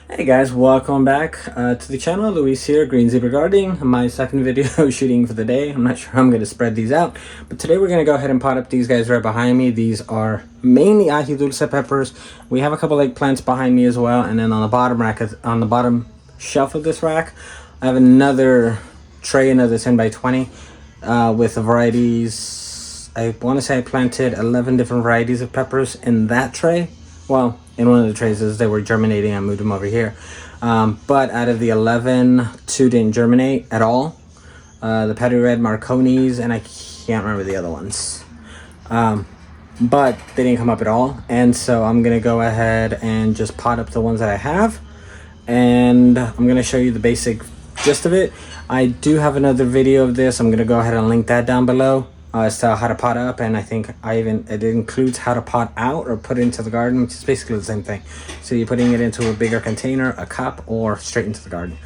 Hey guys, welcome back to the channel. Luis here, Green Zebra Gardening. My second video shooting for the day. I'm not sure how I'm going to spread these out, but today we're going to go ahead and pot up these guys right behind me. These are mainly ají dulce peppers. We have a couple eggplants behind me as well, and then on the bottom rack, on the bottom shelf of this rack, I have another tray, another 10 by 20 with the varieties. I want to say I planted 11 different varieties of peppers in that tray. Well, in one of the trays as they were germinating, I moved them over here. But out of the 11, 2 didn't germinate at all. The Petty Red Marconis, and I can't remember the other ones. But they didn't come up at all. And so I'm going to go ahead and just pot up the ones that I have. And I'm going to show you the basic gist of it. I do have another video of this. I'm going to go ahead and link that down below. As to how to pot up, and I think it includes how to pot out or put into the garden, which is basically the same thing. So you're putting it into a bigger container, a cup, or straight into the garden.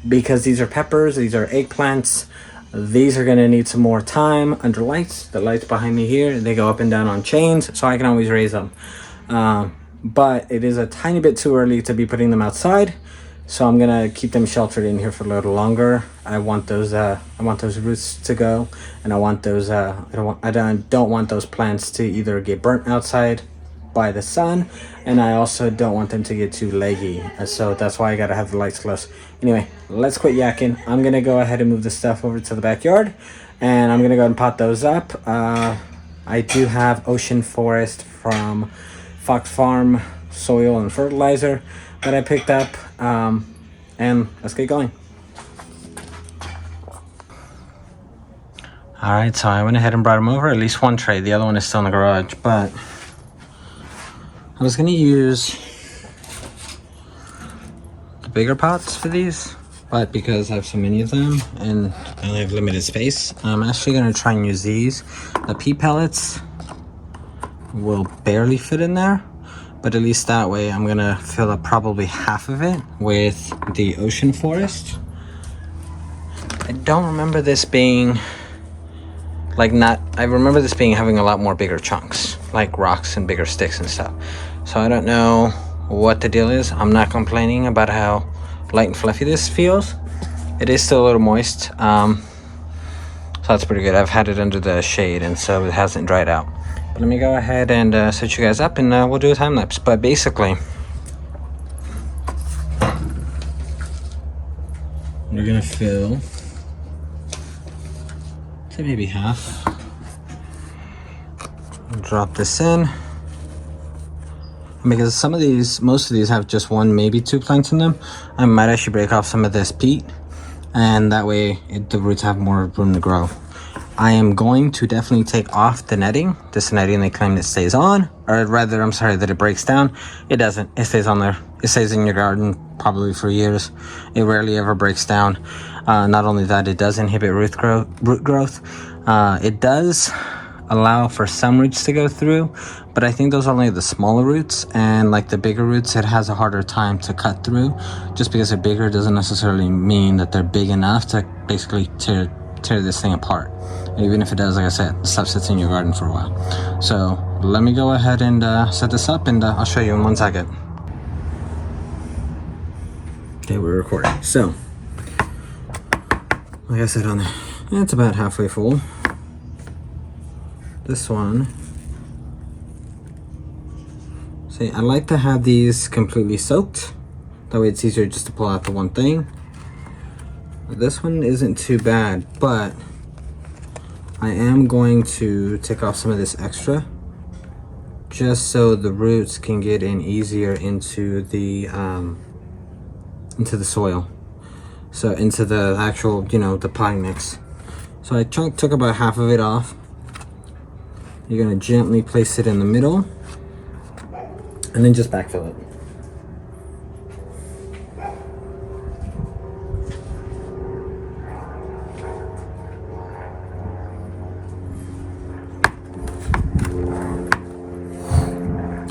Because these are peppers, these are eggplants, these are going to need some more time under lights. The lights behind me here, they go up and down on chains, so I can always raise them. But it is a tiny bit too early to be putting them outside. So I'm gonna keep them sheltered in here for a little longer. I want those roots to go, and I want those I don't want those plants to either get burnt outside by the sun, and I also don't want them to get too leggy. So that's why I gotta have the lights close. Anyway, let's quit yakking. I'm gonna go ahead and move the stuff over to the backyard, and I'm gonna go and pot those up. I do have Ocean Forest from Fox Farm soil and fertilizer that I picked up, and let's get going. All right, so I went ahead and brought them over, at least one tray. The other one is still in the garage, but I was gonna use the bigger pots for these, but because I have so many of them and I only have limited space, I'm actually gonna try and use these. The Peat Pellets will barely fit in there, but at least that way I'm gonna fill up probably half of it with the Ocean Forest. I don't remember this being I remember this being having a lot more bigger chunks, like rocks and bigger sticks and stuff. So I don't know what the deal is. I'm not complaining about how light and fluffy this feels. It is still a little moist, so that's pretty good. I've had it under the shade, and so it hasn't dried out. Let me go ahead and set you guys up, and we'll do a time lapse. But basically, we're gonna fill, say maybe half. Drop this in, because most of these have just one, maybe two plants in them. I might actually break off some of this peat, and that way the roots have more room to grow. I am going to definitely take off the netting. This netting, they claim it stays on, or rather, I'm sorry, that it breaks down. It doesn't. It stays on there. It stays in your garden probably for years. It rarely ever breaks down. Not only that, it does inhibit root growth. It does allow for some roots to go through, but I think those are only the smaller roots, and like the bigger roots, it has a harder time to cut through. Just because they're bigger doesn't necessarily mean that they're big enough to basically tear this thing apart. Even if it does, like I said, the stuff sits in your garden for a while. So let me go ahead and set this up, and I'll show you in 1 second. Okay, we're recording. So like I said, it's about halfway full. This one, see, I like to have these completely soaked. That way it's easier just to pull out the one thing. This one isn't too bad, but I am going to take off some of this extra just so the roots can get in easier into the soil. So into the actual, the potting mix. So I took about half of it off. You're gonna gently place it in the middle and then just backfill it.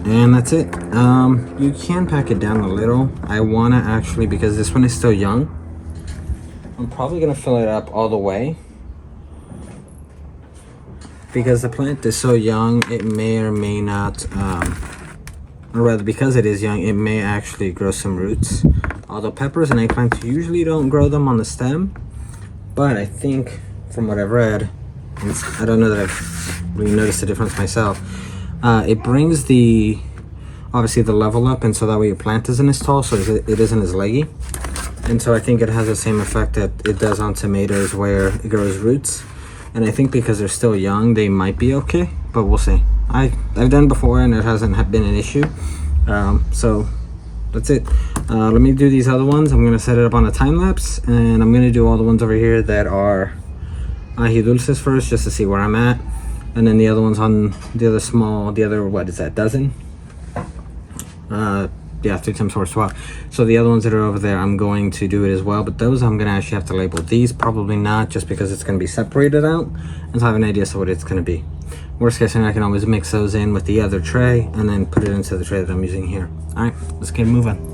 And that's it. You can pack it down a little. I want to actually, because this one is still young, I'm probably going to fill it up all the way. Because the plant is so young, it may or may not or rather because it is young, it may actually grow some roots. Although peppers and eggplants usually don't grow them on the stem, but I think from what I've read, I don't know that I've really noticed the difference myself. It brings obviously the level up, and so that way your plant isn't as tall, so it isn't as leggy. And so I think it has the same effect that it does on tomatoes, where it grows roots. And I think because they're still young, they might be okay, but we'll see. I've done before and it hasn't been an issue. So that's it. Let me do these other ones. I'm gonna set it up on a time lapse, and I'm gonna do all the ones over here that are ají dulces first, just to see where I'm at. And then the other ones on the other, what is that, dozen? Yeah, 3 times 4 swap. So the other ones that are over there, I'm going to do it as well, but those I'm gonna actually have to label. These probably not, just because it's gonna be separated out, and so I have an idea of what it's gonna be. Worst case scenario, I can always mix those in with the other tray and then put it into the tray that I'm using here. All right, let's get moving.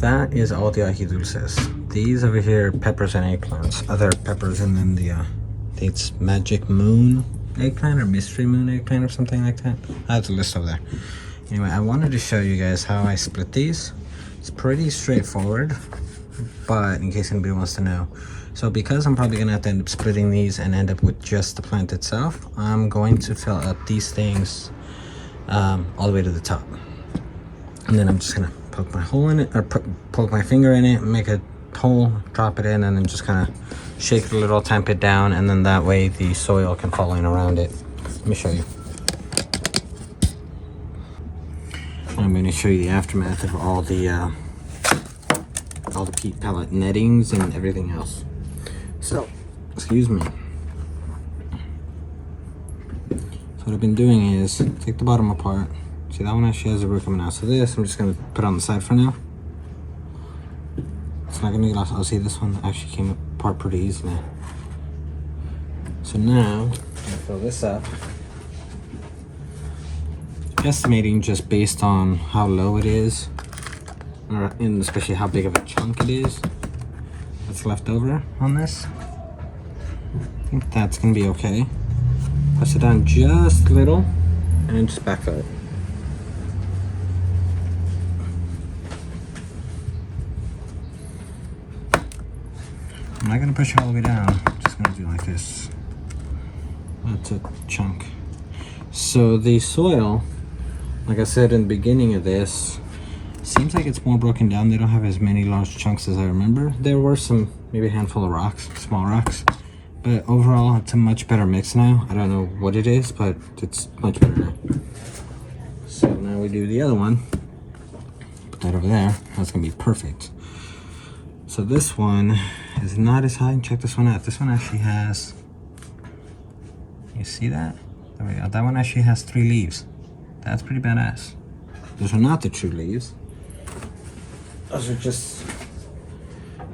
That is all the ají dulces. These over here, peppers and eggplants. Other peppers, and then I think it's Magic Moon eggplant or Mystery Moon eggplant or something like that. I have the list over there. Anyway, I wanted to show you guys how I split these. It's pretty straightforward, but in case anybody wants to know. So because I'm probably gonna have to end up splitting these and end up with just the plant itself, I'm going to fill up these things all the way to the top. And then I'm just gonna poke my hole in it, or poke my finger in it, make a hole, drop it in, and then just kind of shake it a little, tamp it down, and then that way the soil can fall in around it. Let me show you. I'm going to show you the aftermath of all the peat pellet nettings and everything else. So, excuse me. So what I've been doing is take the bottom apart. See, that one actually has a root coming out. So this, I'm just going to put on the side for now. It's not going to get lost. Oh, see, this one actually came apart pretty easily. So now, I'm going to fill this up. Estimating just based on how low it is, and especially how big of a chunk it is that's left over on this. I think that's going to be okay. Press it down just a little, and just backfill it. I'm not going to push it all the way down, I'm just going to do like this. That's a chunk. So the soil, like I said in the beginning of this, seems like it's more broken down. They don't have as many large chunks as I remember. There were some, maybe a handful of rocks, small rocks. But overall, it's a much better mix now. I don't know what it is, but it's much better now. So now we do the other one. Put that over there. That's going to be perfect. So this one is not as high. Check this one out. This one actually has, you see that? There we go. That one actually has 3 leaves. That's pretty badass. Those are not the true leaves. Those are just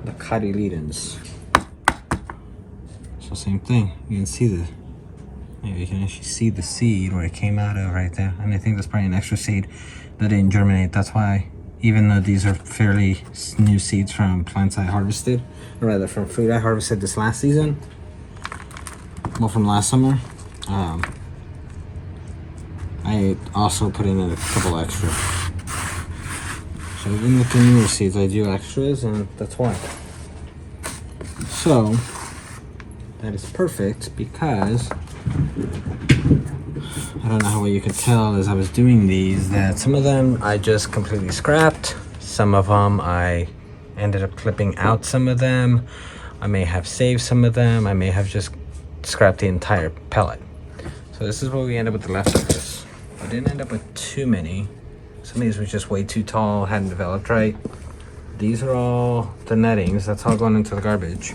the cotyledons. So same thing. You can see you can actually see the seed where it came out of right there. And I think that's probably an extra seed that didn't germinate. That's why, even though these are fairly new seeds from plants I harvested, or rather from fruit I harvested this last season, well, from last summer, I also put in a couple extra. So even with the newer seeds, I do extras, and that's why. So that is perfect because I don't know how well you could tell as I was doing these that some of them I just completely scrapped. Some of them I ended up clipping out some of them. I may have saved some of them. I may have just scrapped the entire pellet. So this is what we end up with the leftovers. I didn't end up with too many. Some of these were just way too tall, hadn't developed right. These are all the nettings. That's all going into the garbage.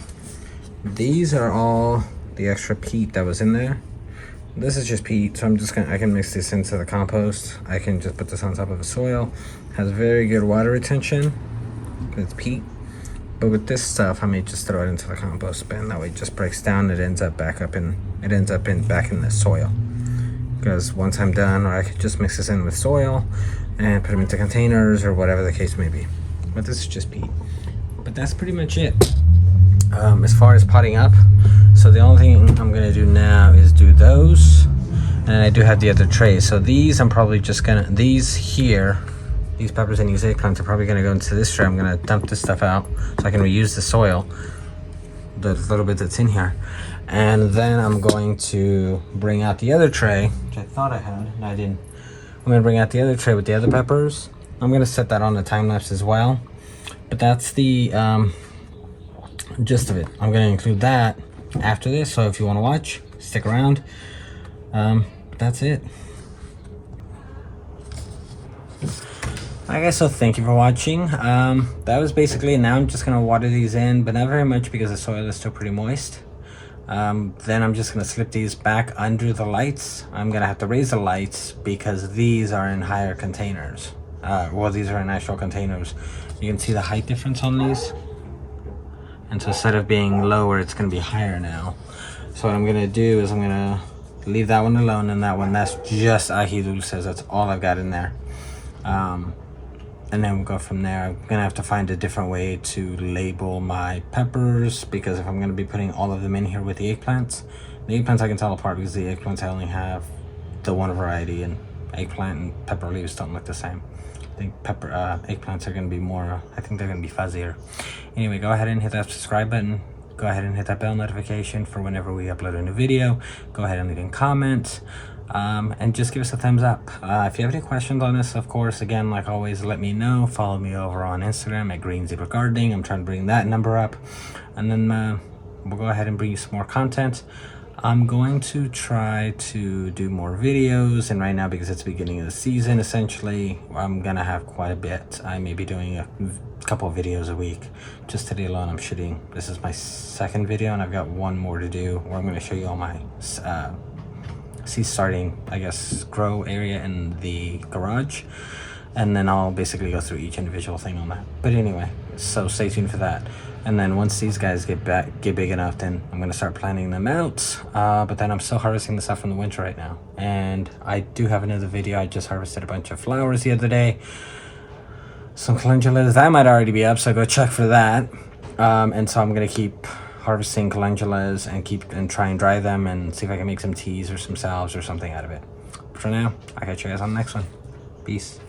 These are all the extra peat that was in there. This is just peat, so I can mix this into the compost. I can just put this on top of the soil. Has very good water retention. It's peat. But with this stuff, I may just throw it into the compost bin. That way it just breaks down. It ends up back in the soil. Because once I'm done, or I could just mix this in with soil and put them into containers or whatever the case may be. But this is just peat. But that's pretty much it. As far as potting up, so the only thing I'm gonna do now is do those, and I do have the other trays. So these I'm probably just gonna, these peppers and these eggplants are probably gonna go into this tray. I'm gonna dump this stuff out so I can reuse the soil, the little bit that's in here. And then I'm going to bring out the other tray, which I thought I had, and I didn't. I'm gonna bring out the other tray with the other peppers. I'm gonna set that on the time lapse as well. But that's the gist of it. I'm gonna include that after this, so if you want to watch, stick around. That's it. Okay, so thank you for watching. That was basically it. Now I'm just gonna water these in, but not very much because the soil is still pretty moist. Then I'm just gonna slip these back under the lights. I'm gonna have to raise the lights because these are in higher containers. Well, these are in actual containers. You can see the height difference on these. And so instead of being lower, it's gonna be higher now. So what I'm gonna do is I'm gonna leave that one alone, and that one, that's just ají dulces. That's all I've got in there. And then we'll go from there. I'm gonna have to find a different way to label my peppers, because if I'm gonna be putting all of them in here with the eggplants I can tell apart because the eggplants I only have the one variety, and eggplant and pepper leaves don't look the same. I think eggplants are gonna be more, I think they're gonna be fuzzier. Anyway, go ahead and hit that subscribe button. Go ahead and hit that bell notification for whenever we upload a new video. Go ahead and leave a comment. And just give us a thumbs up. If you have any questions on this, of course, again, like always, let me know. Follow me over on Instagram at Green Zebra Gardening. I'm trying to bring that number up. And then we'll go ahead and bring you some more content. I'm going to try to do more videos, and right now, because it's the beginning of the season, essentially, I'm gonna have quite a bit. I may be doing a couple of videos a week. Just today alone, I'm shooting. This is my second video, and I've got one more to do where I'm gonna show you all my seed starting, I guess, grow area in the garage, and then I'll basically go through each individual thing on that. But anyway, so stay tuned for that. And then once these guys get big enough, then I'm gonna start planting them out. But then I'm still harvesting the stuff from the winter right now, and I do have another video. I just harvested a bunch of flowers the other day, some calendulas. That might already be up, so go check for that. And so I'm gonna keep harvesting calendulas and try and dry them and see if I can make some teas or some salves or something out of it. But for now, I'll catch you guys on the next one. Peace.